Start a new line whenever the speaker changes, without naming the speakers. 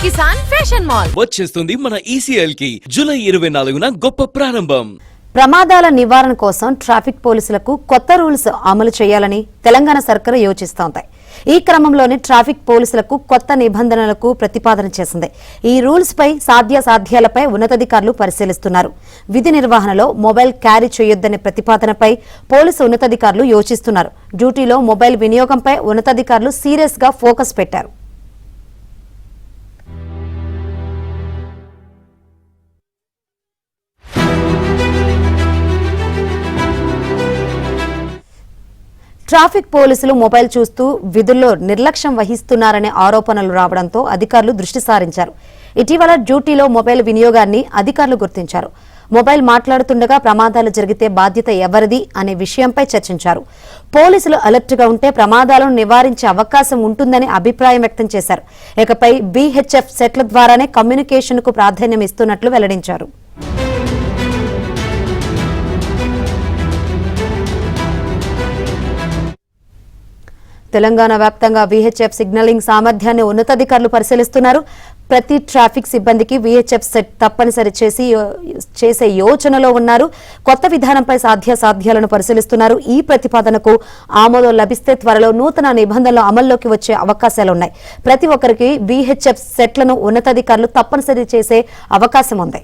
Kisan fashion mall
వచ్చేస్తుంది మన ECL కి జూలై 24న గొప్ప ప్రారంభం.
ప్రమాదాల నివారణ కోసం ట్రాఫిక్ పోలీసులకు కొత్త రూల్స్ అమలు చేయాలని తెలంగాణ సర్కారు యోచిస్తోంది. ఈ క్రమంలోనే ట్రాఫిక్ పోలీసులకు కొత్త నిబంధనలకు ప్రతిపాదన చేసింది. ఈ రూల్స్ పై సాధ్యాసాధ్యాలపై ఉన్నతాధికారులు పరిశీలిస్తున్నారు. విధి నిర్వహణలో మొబైల్ క్యారీ చేయొద్దనే ప్రతిపాదనపై పోలీసు ఉన్నతాధికారులు యోచిస్తున్నారు. డ్యూటీలో మొబైల్ వినియోగంపై ఉన్నతాధికారులు సీరియస్ గా ఫోకస్ పెట్టారు. ట్రాఫిక్ పోలీసులు మొబైల్ చూస్తూ విధుల్లో నిర్లక్ష్యం వహిస్తున్నారనే ఆరోపణలు రావడంతో అధికారులు దృష్టి సారించారు. ఇటీవల డ్యూటీలో మొబైల్ వినియోగాన్ని అధికారులు గుర్తించారు. మొబైల్ మాట్లాడుతుండగా ప్రమాదాలు జరిగితే బాధ్యత ఎవరిది అనే విషయంపై చర్చించారు. పోలీసులు అలర్ట్ గా ఉంటే ప్రమాదాలను నివారించే అవకాశం ఉంటుందని అభిప్రాయం వ్యక్తం చేశారు. ఇకపై BHF సెట్ల ద్వారానే కమ్యూనికేషన్ కు ప్రాధాన్యం ఇస్తున్నట్లు వెల్లడించారు. తెలంగాణ వ్యాప్తంగా VHF సిగ్నలింగ్ సామర్థ్యాన్ని ఉన్నతాధికారులు పరిశీలిస్తున్నారు. ప్రతి ట్రాఫిక్ సిబ్బందికి VHF సెట్ తప్పనిసరి చేసే యోచనలో ఉన్నారు. కొత్త విధానంపై సాధ్యాసాధ్యాలను పరిశీలిస్తున్నారు. ఈ ప్రతిపాదనకు ఆమోదం లభిస్తే త్వరలో నూతన నిబంధనలు అమల్లోకి వచ్చే అవకాశాలున్నాయి. ప్రతి ఒక్కరికి VHF సెట్లను ఉన్నతాధికారులు తప్పనిసరి చేసే అవకాశం ఉంది.